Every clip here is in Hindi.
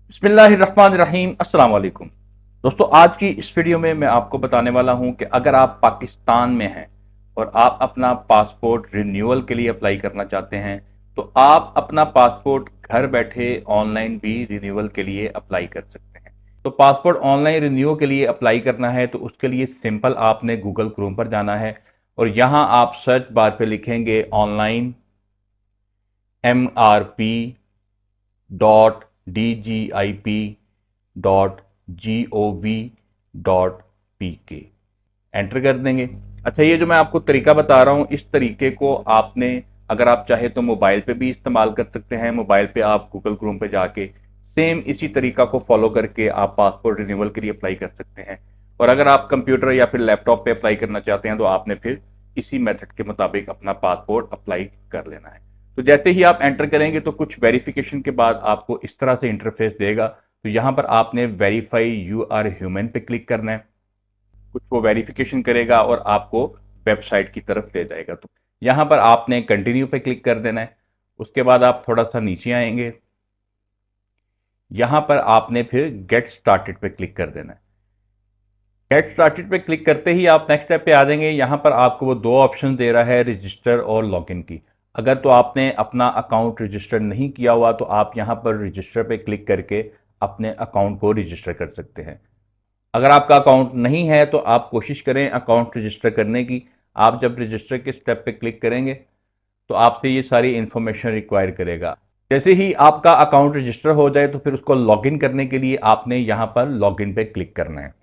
बिस्मिल्लाहिर्रहमानिर्रहीम। अस्सलाम वालेकुम दोस्तों, आज की इस वीडियो में मैं आपको बताने वाला हूं कि अगर आप पाकिस्तान में हैं और आप अपना पासपोर्ट रिन्यूअल के लिए अप्लाई करना चाहते हैं तो आप अपना पासपोर्ट घर बैठे ऑनलाइन भी रिन्यूअल के लिए अप्लाई कर सकते हैं। तो पासपोर्ट ऑनलाइन रिन्यू के लिए अप्लाई करना है तो उसके लिए सिंपल आपने गूगल क्रोम पर जाना है और यहां आप सर्च बार पे लिखेंगे ऑनलाइन mrp.dgip.gov.pk एंटर कर देंगे। अच्छा, ये जो मैं आपको तरीका बता रहा हूँ इस तरीके को आपने अगर आप चाहे तो मोबाइल पे भी इस्तेमाल कर सकते हैं। मोबाइल पे आप गूगल क्रोम पे जाके सेम इसी तरीका को फॉलो करके आप पासपोर्ट रिन्यूअल के लिए अप्लाई कर सकते हैं। और अगर आप कंप्यूटर या फिर लैपटॉप पे अप्लाई करना चाहते हैं तो आपने फिर इसी मेथड के मुताबिक अपना पासपोर्ट अप्लाई कर लेना है। तो जैसे ही आप एंटर करेंगे तो कुछ वेरिफिकेशन के बाद आपको इस तरह से इंटरफेस देगा। तो यहाँ पर आपने वेरीफाई यू आर ह्यूमन पे क्लिक करना है। कुछ वो वेरिफिकेशन करेगा और आपको वेबसाइट की तरफ ले जाएगा। तो यहाँ पर आपने कंटिन्यू पे क्लिक कर देना है। उसके बाद आप थोड़ा सा नीचे आएंगे, यहाँ पर आपने फिर गेट स्टार्टेड पे क्लिक कर देना है। गेट स्टार्टेड पे क्लिक करते ही आप नेक्स्ट स्टेप पे आ जाएंगे। यहाँ पर आपको वो दो ऑप्शन दे रहा है, रजिस्टर और लॉगिन की। अगर तो आपने अपना अकाउंट रजिस्टर नहीं किया हुआ तो आप यहाँ पर रजिस्टर पे क्लिक करके अपने अकाउंट को रजिस्टर कर सकते हैं। अगर आपका अकाउंट नहीं है तो आप कोशिश करें अकाउंट रजिस्टर करने की। आप जब रजिस्टर के स्टेप पे क्लिक करेंगे तो आपसे ये सारी इन्फॉर्मेशन रिक्वायर करेगा। जैसे ही आपका अकाउंट रजिस्टर हो जाए तो फिर उसको लॉगिन करने के लिए आपने यहाँ पर लॉगिन पे क्लिक करना है।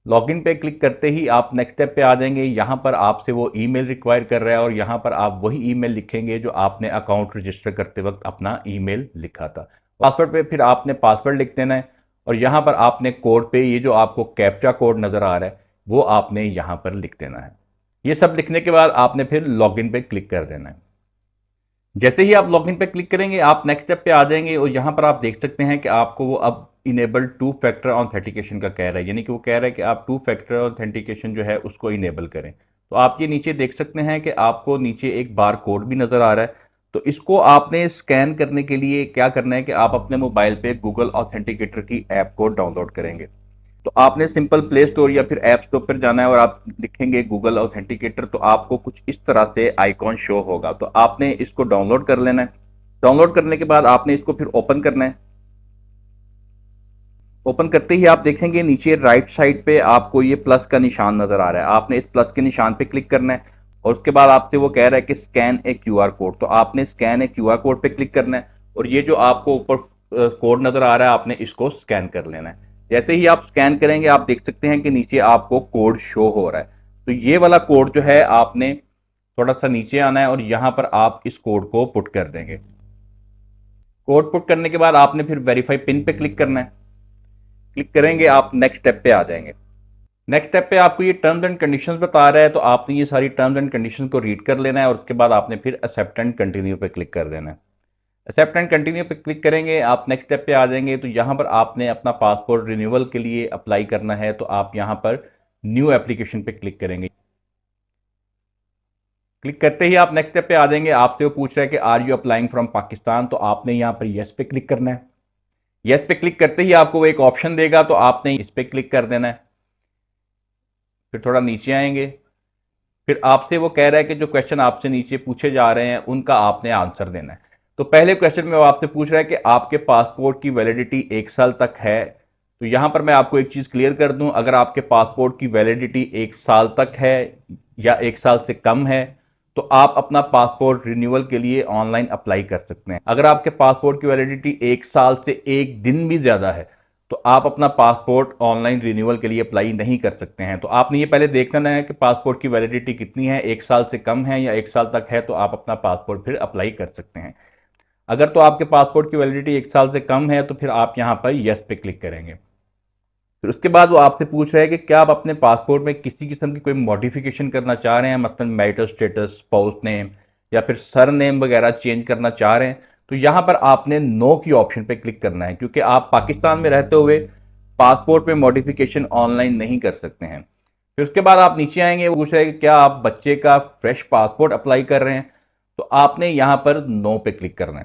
लॉगिन पे क्लिक करते ही आप नेक्स्ट स्टेप पे आ जाएंगे। यहाँ पर आपसे वो ईमेल रिक्वायर कर रहा है और यहाँ पर आप वही ईमेल लिखेंगे जो आपने अकाउंट रजिस्टर करते वक्त अपना ईमेल लिखा था। पासवर्ड पे फिर आपने पासवर्ड लिख देना है और यहाँ पर आपने कोड पे ये जो आपको कैप्चा कोड नज़र आ रहा है वो आपने यहाँ पर लिख देना है। ये सब लिखने के बाद आपने फिर लॉगिन पे क्लिक कर देना है। जैसे ही आप लॉगिन पे क्लिक करेंगे आप नेक्स्ट स्टेप पे आ जाएंगे और यहाँ पर आप देख सकते हैं कि आपको वो अब इनेबल टू फैक्टर ऑथेंटिकेशन का कह रहा है, यानी कि वो कह रहा है कि आप टू फैक्टर ऑथेंटिकेशन जो है उसको इनेबल करें। तो आप ये नीचे देख सकते हैं कि आपको नीचे एक बार कोड भी नज़र आ रहा है। तो इसको आपने स्कैन करने के लिए क्या करना है कि आप अपने मोबाइल पे गूगल ऑथेंटिकेटर की ऐप को डाउनलोड करेंगे। तो आपने सिंपल प्ले स्टोर या फिर ऐप स्टोर पर जाना है और आप लिखेंगे गूगल ऑथेंटिकेटर तो आपको कुछ इस तरह से आइकॉन शो होगा। तो आपने इसको डाउनलोड कर लेना है। डाउनलोड करने के बाद आपने इसको फिर ओपन करना है। ओपन करते ही आप देखेंगे नीचे राइट साइड पे आपको ये प्लस का निशान नजर आ रहा है। आपने इस प्लस के निशान पे क्लिक करना है और उसके बाद आपसे वो कह रहा है कि स्कैन ए क्यूआर कोड। तो आपने स्कैन ए क्यूआर कोड पे क्लिक करना है और ये जो आपको ऊपर कोड नजर आ रहा है आपने इसको स्कैन कर लेना है। जैसे ही आप स्कैन करेंगे आप देख सकते हैं कि नीचे आपको कोड शो हो रहा है। तो ये वाला कोड जो है आपने थोड़ा सा नीचे आना है और यहाँ पर आप इस कोड को पुट कर देंगे। कोड पुट करने के बाद आपने फिर वेरीफाई पिन पे क्लिक करना है। क्लिक करेंगे आप नेक्स्ट स्टेप पे आ जाएंगे। नेक्स्ट स्टेप पे आपको ये टर्म्स एंड कंडीशंस बता रहा है तो आपने ये सारी टर्म्स एंड कंडीशंस को रीड कर लेना है और उसके बाद आपने फिर एक्सेप्ट एंड कंटिन्यू पे क्लिक कर देना है। एक्सेप्ट एंड कंटिन्यू पे क्लिक करेंगे आप नेक्स्ट स्टेप पे आ जाएंगे। तो यहाँ पर आपने अपना पासपोर्ट रिन्यूअल के लिए अप्लाई करना है तो आप यहाँ पर न्यू एप्लीकेशन पे क्लिक करेंगे। क्लिक करते ही आप नेक्स्ट स्टेप पे आ जाएंगे। आपसे वो पूछ रहा है कि are you applying from Pakistan, तो आपने यहाँ पर येस पे क्लिक करना है। येस पे क्लिक करते ही आपको वो एक ऑप्शन देगा तो आपने इस पे क्लिक कर देना है। फिर थोड़ा नीचे आएंगे, फिर आपसे वो कह रहा है कि जो क्वेश्चन आपसे नीचे पूछे जा रहे हैं उनका आपने आंसर देना है। तो पहले क्वेश्चन में वो आपसे पूछ रहा है कि आपके पासपोर्ट की वैलिडिटी 1 साल तक है। तो यहां पर मैं आपको एक चीज़ क्लियर कर दूं, अगर आपके पासपोर्ट की वैलिडिटी 1 साल तक है या 1 साल से कम है तो आप अपना पासपोर्ट रिन्यूअल के लिए ऑनलाइन अप्लाई कर सकते हैं। अगर आपके पासपोर्ट की वैलिडिटी 1 साल से एक दिन भी ज़्यादा है तो आप अपना पासपोर्ट ऑनलाइन रिन्यूअल के लिए अप्लाई नहीं कर सकते हैं। तो आपने ये पहले देखना है कि पासपोर्ट की वैलिडिटी कितनी है, 1 साल से कम है या 1 साल तक है, तो आप अपना पासपोर्ट फिर अप्लाई कर सकते हैं। अगर तो आपके पासपोर्ट की वैलिडिटी 1 साल से कम है तो फिर आप यहाँ पर यस पे क्लिक करेंगे। फिर उसके बाद वो आपसे पूछ रहे हैं कि क्या आप अपने पासपोर्ट में किसी किस्म की कोई मॉडिफिकेशन करना चाह रहे हैं, मतलब मैरिटल स्टेटस, स्पाउस नेम या फिर सर नेम वगैरह चेंज करना चाह रहे हैं। तो यहाँ पर आपने नो की ऑप्शन पे क्लिक करना है क्योंकि आप पाकिस्तान में रहते हुए पासपोर्ट में मॉडिफिकेशन ऑनलाइन नहीं कर सकते हैं। फिर उसके बाद आप नीचे आएंगे, वो पूछ रहे हैं कि क्या आप बच्चे का फ्रेश पासपोर्ट अप्लाई कर रहे हैं। तो आपने यहाँ पर नो पे क्लिक करना है।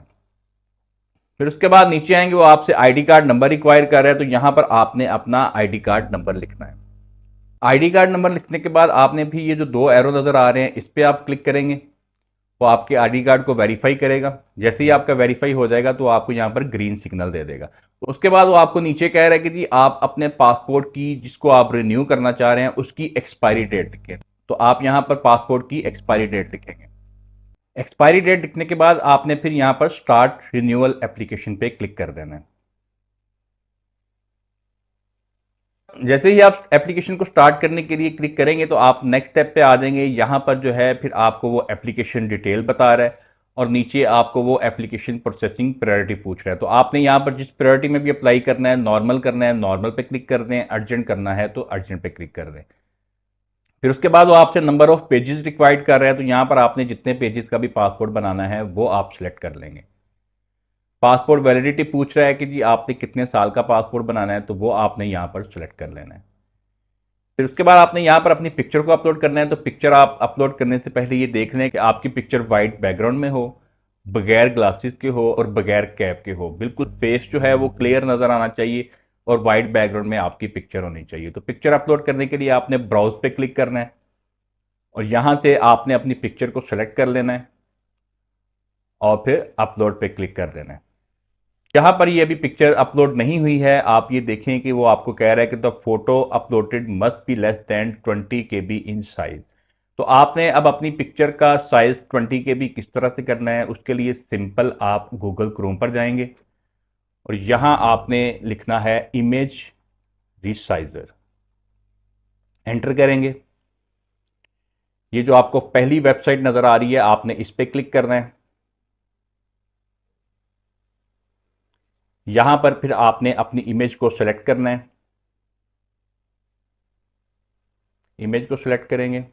फिर उसके बाद नीचे आएंगे, वो आपसे आईडी कार्ड नंबर रिक्वायर कर रहा है, तो यहाँ पर आपने अपना आईडी कार्ड नंबर लिखना है। आईडी कार्ड नंबर लिखने के बाद आपने भी ये जो दो एरो नज़र आ रहे हैं इस पर आप क्लिक करेंगे, वो आपके आईडी कार्ड को वेरीफाई करेगा। जैसे ही आपका वेरीफाई हो जाएगा तो आपको यहाँ पर ग्रीन सिग्नल दे देगा। तो उसके बाद वो आपको नीचे कह रहा है कि जी आप अपने पासपोर्ट की, जिसको आप रिन्यू करना चाह रहे हैं, उसकी एक्सपायरी डेट लिखें। तो आप यहाँ पर पासपोर्ट की एक्सपायरी डेट लिखेंगे। एक्सपायरी डेट लिखने के बाद आपने फिर यहाँ पर स्टार्ट रिन्यूअल एप्लीकेशन पे क्लिक कर देना है। जैसे ही आप एप्लीकेशन को स्टार्ट करने के लिए क्लिक करेंगे तो आप नेक्स्ट स्टेप पे आ जाएंगे। यहाँ पर जो है फिर आपको वो एप्लीकेशन डिटेल बता रहा है और नीचे आपको वो एप्लीकेशन प्रोसेसिंग प्रायोरिटी पूछ रहा है। तो आपने यहाँ पर जिस प्रायोरिटी में भी अप्लाई करना है, नॉर्मल करना है नॉर्मल पे क्लिक कर दें, अर्जेंट करना है तो अर्जेंट पे क्लिक कर दें। फिर उसके बाद वो आपसे नंबर ऑफ पेजेस रिक्वायर्ड कर रहा है, तो यहाँ पर आपने जितने पेजेस का भी पासपोर्ट बनाना है वो आप सिलेक्ट कर लेंगे। पासपोर्ट वैलिडिटी पूछ रहा है कि जी आपने कितने साल का पासपोर्ट बनाना है, तो वो आपने यहाँ पर सिलेक्ट कर लेना है। फिर उसके बाद आपने यहाँ पर अपनी पिक्चर को अपलोड करना है। तो पिक्चर आप अपलोड करने से पहले ये देख लें कि आपकी पिक्चर वाइट बैकग्राउंड में हो, बगैर ग्लासेस के हो और बगैर कैप के हो। बिल्कुल फेस जो है वो क्लियर नज़र आना चाहिए और वाइट बैकग्राउंड में आपकी पिक्चर होनी चाहिए। तो पिक्चर अपलोड करने के लिए आपने ब्राउज पे क्लिक करना है और यहाँ से आपने अपनी पिक्चर को सेलेक्ट कर लेना है और फिर अपलोड पे क्लिक कर देना है। यहाँ पर ये अभी पिक्चर अपलोड नहीं हुई है, आप ये देखें कि वो आपको कह रहा है कि the photo uploaded must be less than 20 KB in size. तो आपने अब अपनी पिक्चर का साइज 20 KB किस तरह से करना है, उसके लिए सिंपल आप गूगल क्रोम पर जाएंगे और यहाँ आपने लिखना है इमेज रिसाइजर, एंटर करेंगे। ये जो आपको पहली वेबसाइट नज़र आ रही है आपने इस पर क्लिक करना है। यहाँ पर फिर आपने अपनी इमेज को सेलेक्ट करना है, इमेज को सेलेक्ट करेंगे।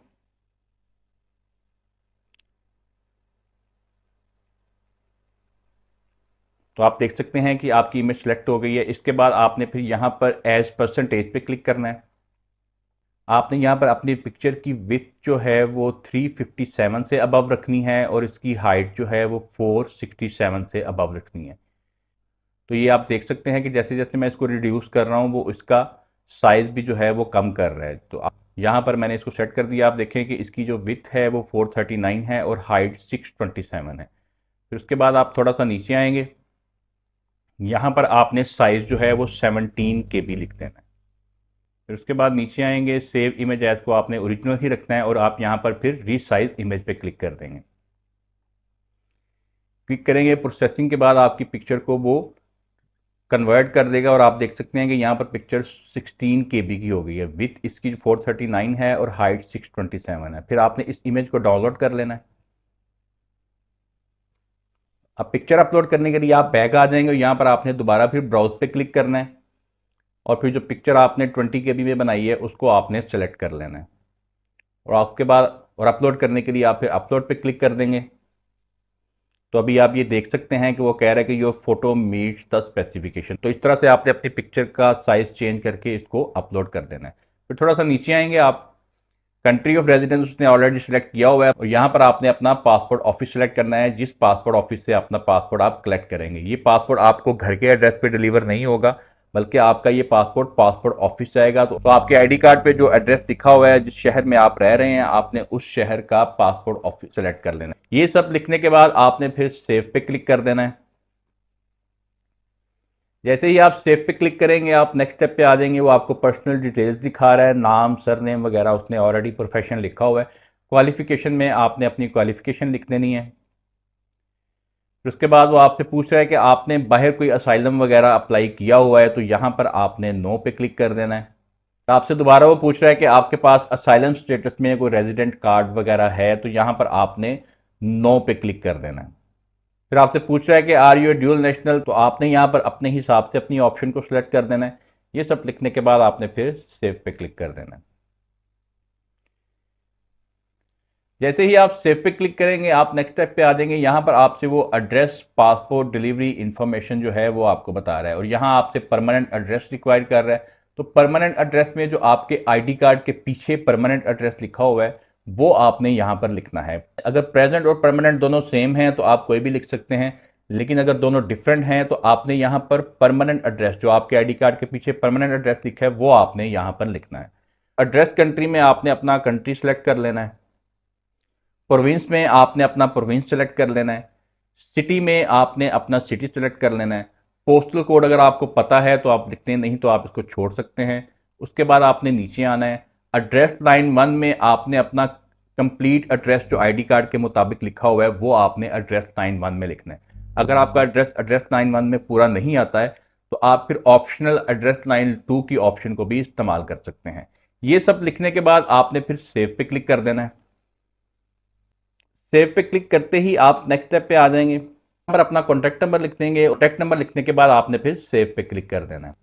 तो आप देख सकते हैं कि आपकी इमेज सेलेक्ट हो गई है। इसके बाद आपने फिर यहाँ पर एज परसेंटेज पे क्लिक करना है। आपने यहाँ पर अपनी पिक्चर की विड्थ जो है वो 357 से अबव रखनी है और इसकी हाइट जो है वो 467 से अबव रखनी है। तो ये आप देख सकते हैं कि जैसे जैसे मैं इसको रिड्यूस कर रहा हूँ वो इसका साइज़ भी जो है वो कम कर रहा है। तो यहाँ पर मैंने इसको सेट कर दिया। आप देखें कि इसकी जो विड्थ है वो 439 है और हाइट 627 है। फिर उसके बाद आप थोड़ा सा नीचे आएंगे, यहाँ पर आपने साइज़ जो है वो 17 KB लिख देना है। फिर उसके बाद नीचे आएंगे, सेव इमेज एज को आपने ओरिजिनल ही रखना है और आप यहाँ पर फिर रीसाइज इमेज पे क्लिक कर देंगे। क्लिक करेंगे, प्रोसेसिंग के बाद आपकी पिक्चर को वो कन्वर्ट कर देगा और आप देख सकते हैं कि यहाँ पर पिक्चर 16 KB की हो गई है। विथ इसकी 439 है और हाइट 627 है। फिर आपने इस इमेज को डाउनलोड कर लेना है। अब पिक्चर अपलोड करने के लिए आप बैक आ जाएंगे और यहाँ पर आपने दोबारा फिर ब्राउज पे क्लिक करना है और फिर जो पिक्चर आपने 20 KB में बनाई है उसको आपने सेलेक्ट कर लेना है और आपके बाद और अपलोड करने के लिए आप फिर अपलोड पे क्लिक कर देंगे। तो अभी आप ये देख सकते हैं कि वो कह रहा है कि your photo meets the specification. तो इस तरह से आपने अपनी पिक्चर का साइज चेंज करके इसको अपलोड कर देना है। फिर थोड़ा सा नीचे आएंगे, आप कंट्री ऑफ रेजिडेंस उसने ऑलरेडी सिलेक्ट किया हुआ है और यहाँ पर आपने अपना पासपोर्ट ऑफिस सेलेक्ट करना है, जिस पासपोर्ट ऑफिस से अपना पासपोर्ट आप कलेक्ट करेंगे। ये पासपोर्ट आपको घर के एड्रेस पे डिलीवर नहीं होगा, बल्कि आपका ये पासपोर्ट ऑफिस जाएगा। तो आपके आईडी कार्ड पे जो एड्रेस लिखा हुआ है, जिस शहर में आप रह रहे हैं, आपने उस शहर का पासपोर्ट ऑफिस सेलेक्ट कर लेना है। ये सब लिखने के बाद आपने फिर सेव पे क्लिक कर देना है। जैसे ही आप सेव पे क्लिक करेंगे आप नेक्स्ट स्टेप पे आ जाएंगे। वो आपको पर्सनल डिटेल्स दिखा रहा है, नाम सरनेम वगैरह उसने ऑलरेडी प्रोफेशन लिखा हुआ है। क्वालिफिकेशन में आपने अपनी क्वालिफिकेशन लिख देनी है। फिर उसके बाद वो आपसे पूछ रहा है कि आपने बाहर कोई असाइलम वगैरह अप्लाई किया हुआ है, तो यहाँ पर आपने नो पे क्लिक कर देना है। तो आपसे दोबारा वो पूछ रहा है कि आपके पास असाइलम स्टेटस में कोई रेजिडेंट कार्ड वगैरह है, तो यहाँ पर आपने नो पे क्लिक कर देना है। फिर आपसे पूछ रहा है कि आर यू ड्यूल नेशनल, तो आपने यहाँ पर अपने हिसाब से अपनी ऑप्शन को सिलेक्ट कर देना है। ये सब लिखने के बाद आपने फिर सेव पे क्लिक कर देना है। जैसे ही आप सेव पे क्लिक करेंगे आप नेक्स्ट स्टेप पे आ जाएंगे। यहाँ पर आपसे वो एड्रेस, पासपोर्ट डिलीवरी इन्फॉर्मेशन जो है वो आपको बता रहा है और यहाँ आपसे परमानेंट एड्रेस रिक्वायर कर रहा है। तो परमानेंट एड्रेस में जो आपके आईडी कार्ड के पीछे परमानेंट एड्रेस लिखा हुआ है वो आपने यहाँ पर लिखना है। अगर प्रेजेंट और परमानेंट दोनों सेम हैं तो आप कोई भी लिख सकते हैं, लेकिन अगर दोनों डिफरेंट हैं तो आपने यहाँ पर परमानेंट एड्रेस, जो आपके आईडी कार्ड के पीछे परमानेंट एड्रेस लिखा है, वो आपने यहाँ पर लिखना है। एड्रेस कंट्री में आपने अपना कंट्री सेलेक्ट कर लेना है। प्रोविंस में आपने अपना प्रोविंस सेलेक्ट कर लेना है। सिटी में आपने अपना सिटी सेलेक्ट कर लेना है। पोस्टल कोड अगर आपको पता है तो आप लिखते हैं, नहीं तो आप इसको छोड़ सकते हैं। उसके बाद आपने नीचे आना है। एड्रेस लाइन 1 में आपने अपना कंप्लीट एड्रेस जो आईडी कार्ड के मुताबिक लिखा हुआ है वो आपने एड्रेस लाइन 1 में लिखना है। अगर आपका एड्रेस लाइन 1 में पूरा नहीं आता है तो आप फिर ऑप्शनल एड्रेस लाइन 2 की ऑप्शन को भी इस्तेमाल कर सकते हैं। ये सब लिखने के बाद आपने फिर सेव पे क्लिक कर देना है। सेव पे क्लिक करते ही आप नेक्स्ट स्टेप पे आ जाएंगे। यहाँ पर अपना कॉन्टैक्ट नंबर लिख देंगे। कॉन्टैक्ट नंबर लिखने के बाद आपने फिर सेव पे क्लिक कर देना है।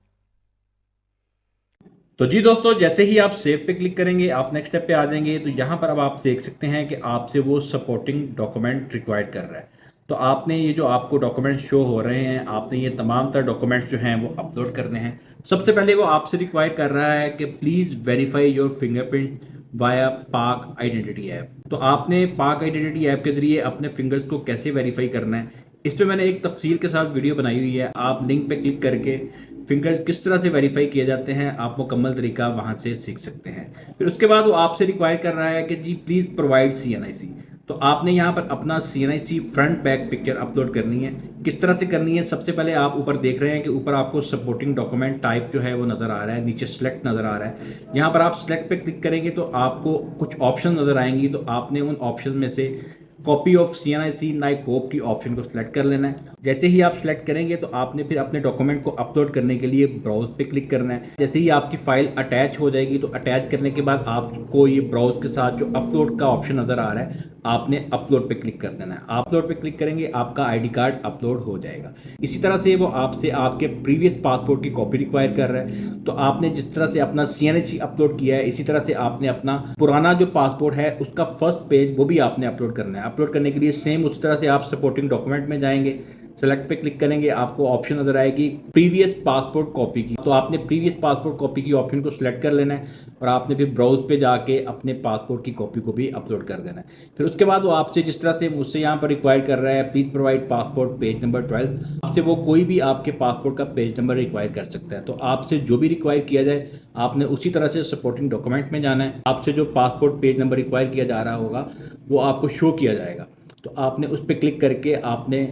तो जी दोस्तों, जैसे ही आप सेव पे क्लिक करेंगे आप नेक्स्ट स्टेप पे आ जाएंगे। तो यहाँ पर अब आप देख सकते हैं कि आपसे वो सपोर्टिंग डॉक्यूमेंट रिक्वायर्ड कर रहा है। तो आपने ये जो आपको डॉक्यूमेंट शो हो रहे हैं, आपने ये तमाम तरह डॉक्यूमेंट्स जो हैं वो अपलोड करने हैं। सबसे पहले वो आपसे रिक्वायर कर रहा है कि please verify your fingerprint via पाक आइडेंटिटी ऐप। तो आपने पाक आइडेंटिटी ऐप के ज़रिए अपने फिंगर्स को कैसे वेरीफाई करना है, इस पर मैंने एक तफसील के साथ वीडियो बनाई हुई है। आप लिंक पे क्लिक करके फिंगर्स किस तरह से वेरीफाई किए जाते हैं आप मुकम्मल तरीका वहाँ से सीख सकते हैं। फिर उसके बाद वो आपसे रिक्वायर कर रहा है कि जी प्लीज़ प्रोवाइड CNIC। तो आपने यहाँ पर अपना CNIC front back picture upload करनी है। किस तरह से करनी है, सबसे पहले आप ऊपर देख रहे हैं कि ऊपर आपको सपोर्टिंग डॉक्यूमेंट टाइप जो है वो नज़र आ रहा है, नीचे सेलेक्ट नज़र आ रहा है। यहाँ पर आप सेलेक्ट पे क्लिक करेंगे तो आपको कुछ ऑप्शन नज़र आएंगी। तो आपने उन ऑप्शन में से कॉपी ऑफ CNIC नाइकोप की ऑप्शन को सिलेक्ट कर लेना है। जैसे ही आप सिलेक्ट करेंगे तो आपने फिर अपने डॉक्यूमेंट को अपलोड करने के लिए ब्राउज पे क्लिक करना है। जैसे ही आपकी फाइल अटैच हो जाएगी तो अटैच करने के बाद आपको ये ब्राउज के साथ जो अपलोड का ऑप्शन नज़र आ रहा है आपने अपलोड पे क्लिक कर देना है। अपलोड पे क्लिक करेंगे आपका आईडी कार्ड अपलोड हो जाएगा। इसी तरह से वो आपसे आपके प्रीवियस पासपोर्ट की कॉपी रिक्वायर कर रहा है। तो आपने जिस तरह से अपना CNIC अपलोड किया है इसी तरह से आपने अपना पुराना जो पासपोर्ट है उसका फर्स्ट पेज वो भी आपने अपलोड करना है। अपलोड करने के लिए सेम उस तरह से आप सपोर्टिंग डॉक्यूमेंट में जाएंगे, सेलेक्ट पे क्लिक करेंगे, आपको ऑप्शन नजर आएगी प्रीवियस पासपोर्ट कॉपी की। तो आपने प्रीवियस पासपोर्ट कॉपी की ऑप्शन को सिलेक्ट कर लेना है और आपने फिर ब्राउज पे जाके अपने पासपोर्ट की कॉपी को भी अपलोड कर देना है। फिर उसके बाद वो आपसे जिस तरह से मुझसे यहाँ पर रिक्वायर कर रहा है please provide passport page number 12, आपसे वो कोई भी आपके पासपोर्ट का पेज नंबर रिक्वायर कर सकता है। तो आपसे जो भी रिक्वायर किया जाए आपने उसी तरह से सपोर्टिंग डॉक्यूमेंट में जाना है। आपसे जो पासपोर्ट पेज नंबर रिक्वायर किया जा रहा होगा वो आपको शो किया जाएगा। तो आपने उस पर क्लिक करके आपने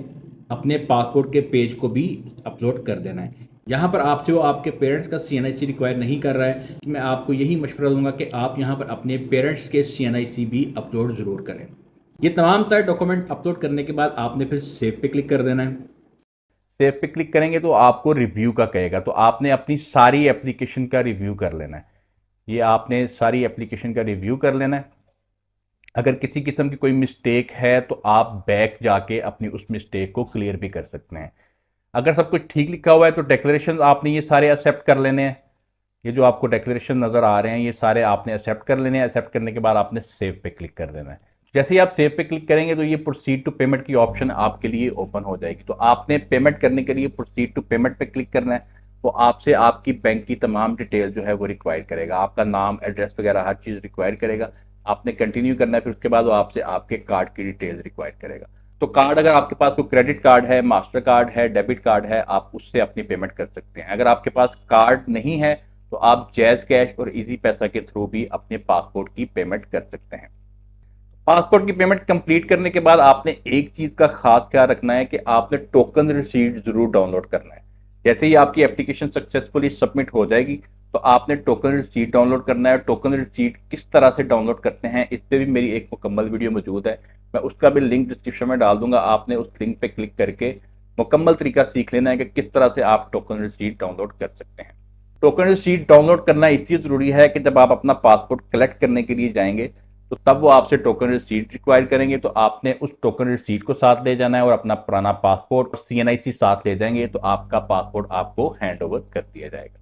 अपने पासपोर्ट के पेज को भी अपलोड कर देना है। यहाँ पर आपसे वो आपके पेरेंट्स का CNIC रिक्वायर नहीं कर रहा है। मैं आपको यही मशवरा दूंगा कि आप यहाँ पर अपने पेरेंट्स के CNIC भी अपलोड ज़रूर करें। ये तमाम तरह डॉक्यूमेंट अपलोड करने के बाद आपने फिर सेव पे क्लिक कर देना है। सेव पे क्लिक करेंगे तो आपको रिव्यू का कहेगा, तो आपने अपनी सारी एप्लीकेशन का रिव्यू कर लेना है। ये आपने सारी एप्लीकेशन का रिव्यू कर लेना है। अगर किसी किस्म की कोई मिस्टेक है तो आप बैक जाके अपनी उस मिस्टेक को क्लियर भी कर सकते हैं। अगर सब कुछ ठीक लिखा हुआ है तो डेक्लेरेशन आपने ये सारे एक्सेप्ट कर लेने हैं। ये जो आपको डेक्लेरेशन नज़र आ रहे हैं ये सारे आपने एक्सेप्ट कर लेने हैं। एक्सेप्ट करने के बाद आपने सेव पे क्लिक कर देना है। जैसे ही आप सेव पे क्लिक करेंगे तो ये प्रोसीड टू पेमेंट की ऑप्शन आपके लिए ओपन हो जाएगी। तो आपने पेमेंट करने के लिए प्रोसीड टू पेमेंट पे क्लिक करना है। वो आपसे आपकी बैंक की तमाम डिटेल जो है वो रिक्वायर करेगा, आपका नाम, एड्रेस वगैरह हर चीज़ रिक्वायर करेगा। आपने कंटिन्यू करना है। फिर उसके बाद वो आपसे आपके कार्ड की डिटेल्स रिक्वायर करेगा। तो कार्ड अगर आपके पास कोई क्रेडिट कार्ड है, मास्टर कार्ड है, डेबिट कार्ड है, आप उससे अपनी पेमेंट कर सकते हैं। अगर आपके पास कार्ड नहीं है तो आप जैज़ कैश और इजी पैसा के थ्रू भी अपने पासपोर्ट की पेमेंट कर सकते हैं। पासपोर्ट की पेमेंट कंप्लीट करने के बाद आपने एक चीज़ का खास ख्याल रखना है कि आपने टोकन रिसीट ज़रूर डाउनलोड करना है। जैसे ही आपकी एप्लीकेशन सक्सेसफुली सबमिट हो जाएगी तो आपने टोकन रिसीट डाउनलोड करना है। टोकन रिसीट किस तरह से डाउनलोड करते हैं इस पर भी मेरी एक मुकम्मल वीडियो मौजूद है, मैं उसका भी लिंक डिस्क्रिप्शन में डाल दूंगा। आपने उस लिंक पे क्लिक करके मुकम्मल तरीका सीख लेना है कि किस तरह से आप टोकन रिसीट डाउनलोड कर सकते हैं। टोकन रिसीट डाउनलोड करना इसलिए ज़रूरी है कि जब आप अपना पासपोर्ट कलेक्ट करने के लिए जाएंगे तो तब वो आपसे टोकन रिसीट रिक्वायर करेंगे। तो आपने उस टोकन रिसीट को साथ ले जाना है और अपना पुराना पासपोर्ट और CNIC साथ ले जाएंगे तो आपका पासपोर्ट आपको हैंड ओवर कर दिया जाएगा।